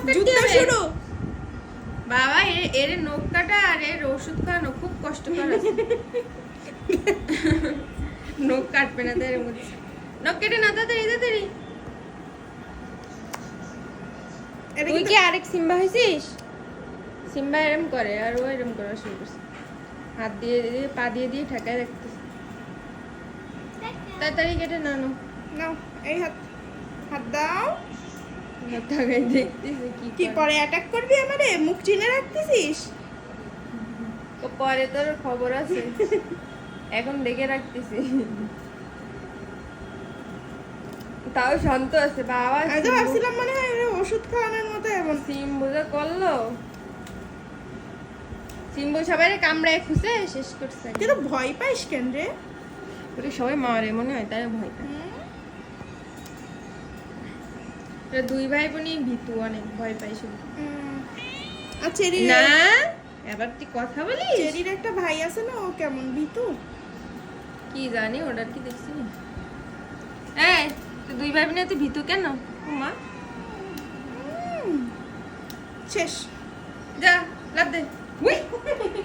কাটতে হবে শুরু। বাবা এর নখ কাটা আর এর ওষুধ খাওয়ানো খুব কষ্টকর আছে নখ কাটবে না তার মধ্যে নখ কেটে না তাড়াতাড়ি তুই কি আরেক সিম্বা হয়েছিস সিম্বা এরম করে আর ও এরম করা শুরু করছে হাত দিয়ে দিয়ে পা দিয়ে দিয়ে ঠেকায় রাখতেছে তাড়াতাড়ি কেটে নাও নাও এই হাত হাত দাও। ঠেকাই দেখতেছে কি পরে অ্যাটাক করবি আমারে? মুখ চিনে রাখতেছিস? ও পরে তোর খবর আছে এখন দেখে রাখতেছি তাও শান্ত আছে বাবা আমি তো ভাবছিলাম মনে হয় ওষুধ খাওয়ানোর মতো এমন। সিম বোঝা করলো সিম্বু সবাই কামড়ায় খুঁজে শেষ করছে কিন্তু ভয় পাইস কেন রে? ওরে সবাই মারে মনে হয় তাই ভয় পায় দুই ভাই বোনই ভীতু অনেক ভয় পাই শুধু আর চেরি না এবার তুই কথা বলিস চেরির একটা ভাই আছে না, ও কেমন ভীতু কি জানি ওটার কি দেখছি না এই তুই দুই ভাই বোন এত ভীতু কেন মা শেষ। যা লাভ দে